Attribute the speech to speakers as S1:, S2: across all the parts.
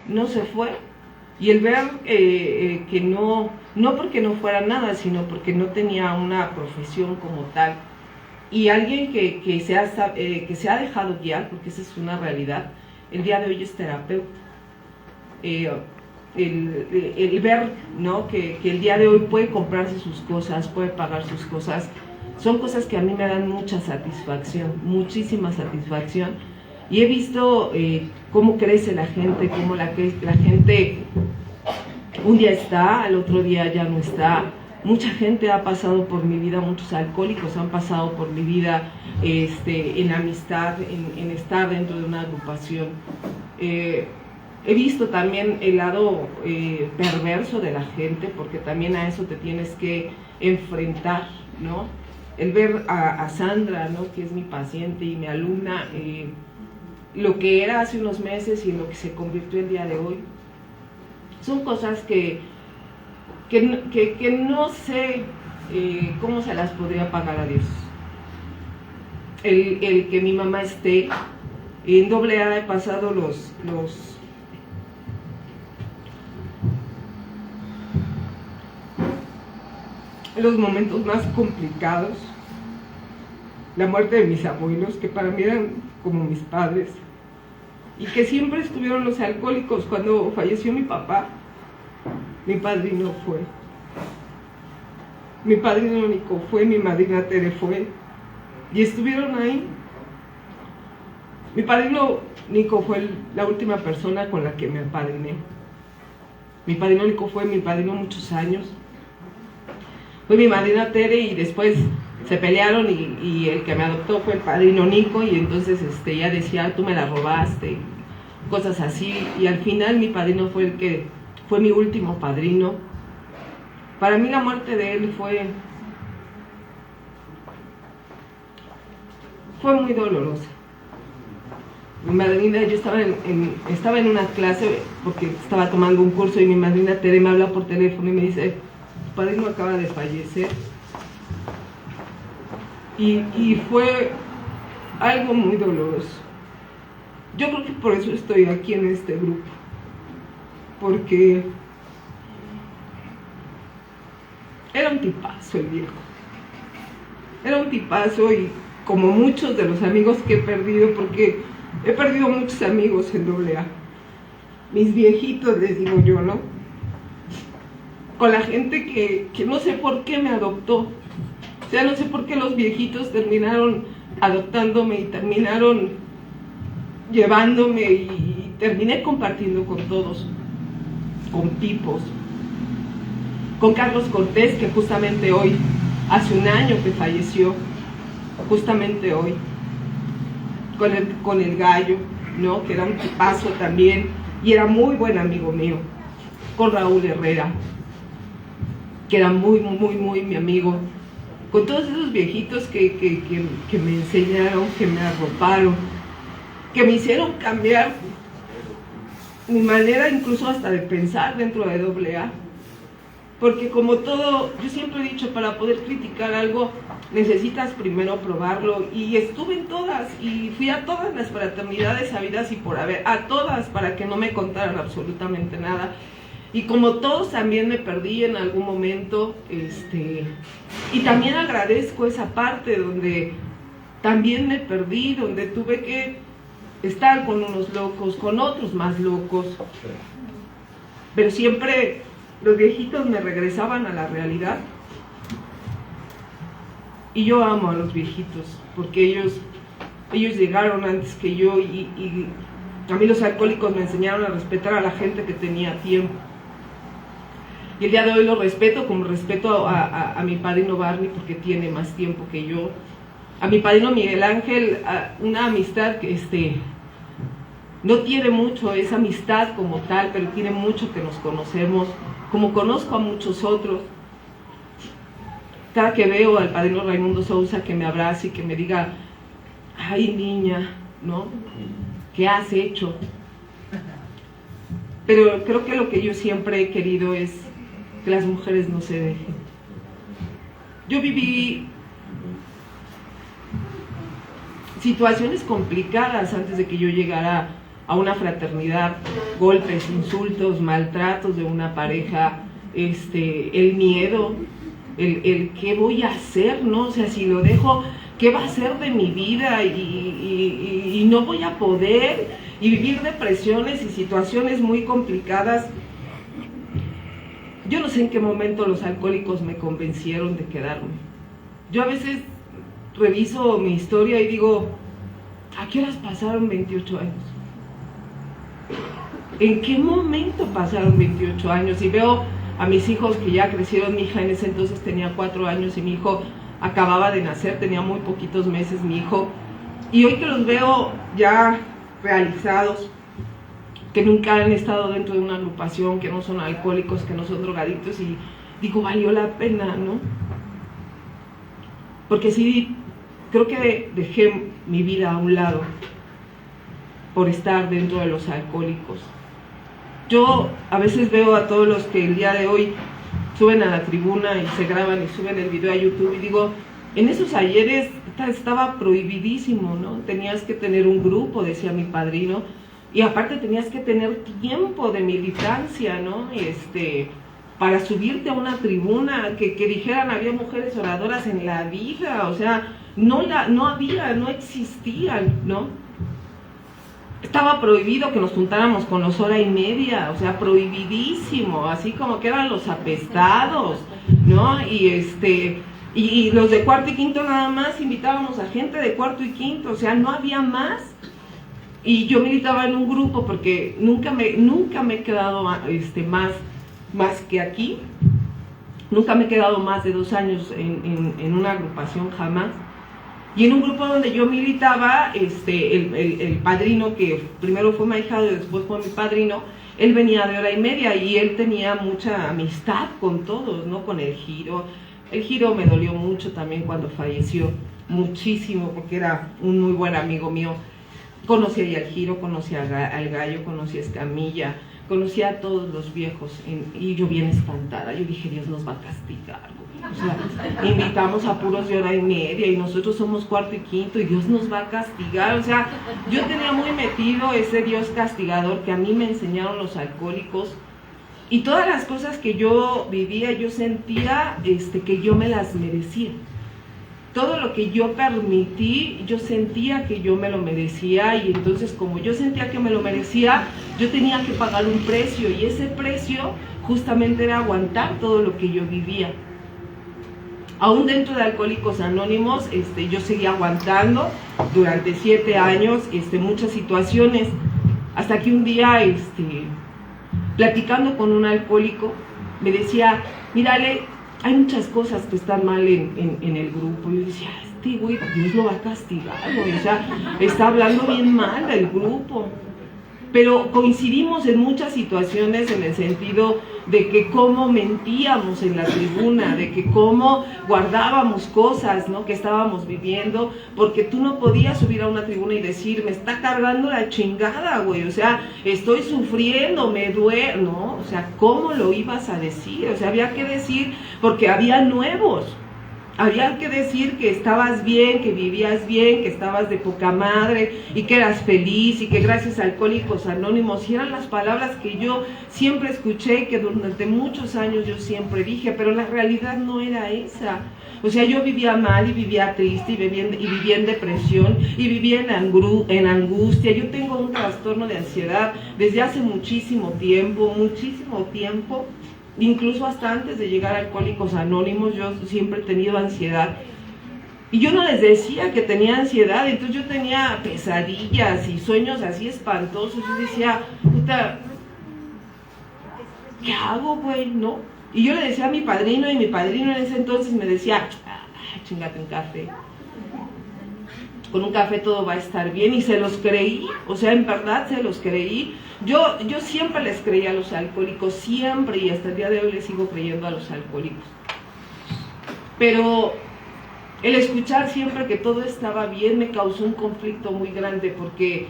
S1: no se fue. Y el ver que no porque no fuera nada, sino porque no tenía una profesión como tal, y alguien que se ha dejado guiar, porque esa es una realidad, el día de hoy es terapeuta. El ver, ¿no?, que el día de hoy puede comprarse sus cosas, puede pagar sus cosas, son cosas que a mí me dan mucha satisfacción, muchísima satisfacción. Y he visto cómo crece la gente, cómo la gente un día está, al otro día ya no está. Mucha gente ha pasado por mi vida, muchos alcohólicos han pasado por mi vida, en amistad, en estar dentro de una agrupación. He visto también el lado perverso de la gente, porque también a eso te tienes que enfrentar, ¿no? El ver a Sandra, ¿no?, que es mi paciente y mi alumna, lo que era hace unos meses y en lo que se convirtió el día de hoy, son cosas que no sé cómo se las podría pagar a Dios. El que mi mamá esté en AA, he pasado los momentos más complicados, la muerte de mis abuelos, que para mí eran como mis padres, y que siempre estuvieron los alcohólicos. Cuando falleció mi papá, mi padrino fue, mi padrino Nico fue, mi madrina Tere fue, y estuvieron ahí. Mi padrino Nico fue la última persona con la que me apadriné. Mi padrino Nico fue mi padrino muchos años, fue mi madrina Tere, y después se pelearon y el que me adoptó fue el padrino Nico, y entonces ella decía, tú me la robaste, cosas así, y al final mi padrino fue el que fue mi último padrino. Para mí la muerte de él fue muy dolorosa. Mi madrina, yo estaba en una clase porque estaba tomando un curso, y mi madrina Tere me habla por teléfono y me dice, tu padrino acaba de fallecer. Y fue algo muy doloroso. Yo creo que por eso estoy aquí en este grupo, porque era un tipazo el viejo, era un tipazo, y como muchos de los amigos que he perdido, porque he perdido muchos amigos en AA, mis viejitos les digo yo, ¿no?, con la gente que no sé por qué me adoptó. O sea, no sé por qué los viejitos terminaron adoptándome y terminaron llevándome, y terminé compartiendo con todos, con tipos, con Carlos Cortés, que justamente hoy, hace un año que falleció, justamente hoy, con el Gallo, ¿no?, que era un tipazo también, y era muy buen amigo mío, con Raúl Herrera, que era muy mi amigo, con todos esos viejitos que me enseñaron, que me arroparon, que me hicieron cambiar mi manera incluso hasta de pensar dentro de AA. Porque como todo, yo siempre he dicho, para poder criticar algo necesitas primero probarlo, y estuve en todas, y fui a todas las fraternidades habidas y por haber, a todas, para que no me contaran absolutamente nada. Y como todos también me perdí en algún momento, y también agradezco esa parte donde también me perdí, donde tuve que estar con unos locos, con otros más locos, pero siempre los viejitos me regresaban a la realidad. Y yo amo a los viejitos, porque ellos llegaron antes que yo, y a mí los alcohólicos me enseñaron a respetar a la gente que tenía tiempo. Y el día de hoy lo respeto, como respeto a mi padrino Barney, porque tiene más tiempo que yo. A mi padrino Miguel Ángel, una amistad que no tiene mucho esa amistad como tal, pero tiene mucho que nos conocemos, como conozco a muchos otros. Cada que veo al padrino Raimundo Sousa, que me abrace y que me diga, ay niña, ¿no?, ¿qué has hecho? Pero creo que lo que yo siempre he querido es que las mujeres no se dejen. Yo viví situaciones complicadas antes de que yo llegara a una fraternidad, golpes, insultos, maltratos de una pareja, el miedo, el qué voy a hacer, ¿no? O sea, si lo dejo, ¿qué va a ser de mi vida? Y no voy a poder, y vivir depresiones y situaciones muy complicadas. Yo no sé en qué momento los alcohólicos me convencieron de quedarme. Yo a veces reviso mi historia y digo, ¿a qué horas pasaron 28 años? ¿En qué momento pasaron 28 años? Y veo a mis hijos que ya crecieron. Mi hija en ese entonces tenía 4 años y mi hijo acababa de nacer, tenía muy poquitos meses mi hijo. Y hoy que los veo ya realizados, que nunca han estado dentro de una agrupación, que no son alcohólicos, que no son drogadictos, y digo, valió la pena, ¿no? Porque sí, creo que dejé mi vida a un lado por estar dentro de los alcohólicos. Yo a veces veo a todos los que el día de hoy suben a la tribuna y se graban y suben el video a YouTube y digo, en esos ayeres estaba prohibidísimo, ¿no? Tenías que tener un grupo, decía mi padrino, y aparte tenías que tener tiempo de militancia, ¿no? Para subirte a una tribuna, que dijeran había mujeres oradoras en la vida, o sea, no existían, ¿no? Estaba prohibido que nos juntáramos con los 1:30, o sea, prohibidísimo, así como que eran los apestados, ¿no? Y los de cuarto y quinto nada más invitábamos a gente de cuarto y quinto, o sea, no había más. Y yo militaba en un grupo porque nunca me he quedado más que aquí, nunca me he quedado más de 2 años en una agrupación, jamás. Y en un grupo donde yo militaba, el padrino, que primero fue mi ahijado y después fue mi padrino, él venía de 1:30 y él tenía mucha amistad con todos, ¿no? Con el Giro. El Giro me dolió mucho también cuando falleció, muchísimo, porque era un muy buen amigo mío. Conocí ahí al Giro, conocí al Gallo, conocí a Escamilla, conocí a todos los viejos, y yo bien espantada, yo dije, Dios nos va a castigar, güey. O sea, invitamos a puros de 1:30 y nosotros somos cuarto y quinto y Dios nos va a castigar. O sea, yo tenía muy metido ese Dios castigador que a mí me enseñaron los alcohólicos, y todas las cosas que yo vivía, yo sentía que yo me las merecía. Todo lo que yo permití, yo sentía que yo me lo merecía, y entonces como yo sentía que me lo merecía, yo tenía que pagar un precio, y ese precio justamente era aguantar todo lo que yo vivía. Aún dentro de Alcohólicos Anónimos, yo seguía aguantando durante 7 años muchas situaciones, hasta que un día, platicando con un alcohólico, me decía, mírale, hay muchas cosas que están mal en el grupo. Y yo decía, güey, Dios lo va a castigar, güey. O sea, está hablando bien mal del grupo. Pero coincidimos en muchas situaciones, en el sentido de que cómo mentíamos en la tribuna, de que cómo guardábamos cosas, ¿no?, que estábamos viviendo, porque tú no podías subir a una tribuna y decir, me está cargando la chingada, güey, o sea, estoy sufriendo, me duele, ¿no? O sea, ¿cómo lo ibas a decir? O sea, había que decir, porque había nuevos. Había que decir que estabas bien, que vivías bien, que estabas de poca madre y que eras feliz, y que gracias a Alcohólicos Anónimos, y eran las palabras que yo siempre escuché y que durante muchos años yo siempre dije, pero la realidad no era esa. O sea, yo vivía mal y vivía triste y vivía en depresión y vivía en angustia. Yo tengo un trastorno de ansiedad desde hace muchísimo tiempo. Incluso hasta antes de llegar a Alcohólicos Anónimos, yo siempre he tenido ansiedad. Y yo no les decía que tenía ansiedad, entonces yo tenía pesadillas y sueños así espantosos. Yo decía, puta, ¿qué hago, güey? ¿No? Y yo le decía a mi padrino, y mi padrino en ese entonces me decía, chingate un café. Con un café todo va a estar bien, y se los creí, o sea, en verdad se los creí. Yo siempre les creí a los alcohólicos, siempre, y hasta el día de hoy les sigo creyendo a los alcohólicos. Pero el escuchar siempre que todo estaba bien me causó un conflicto muy grande, porque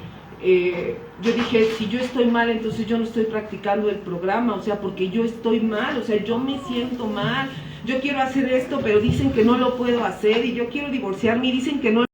S1: yo dije, si yo estoy mal, entonces yo no estoy practicando el programa, o sea, porque yo estoy mal, o sea, yo me siento mal, yo quiero hacer esto, pero dicen que no lo puedo hacer, y yo quiero divorciarme y dicen que no.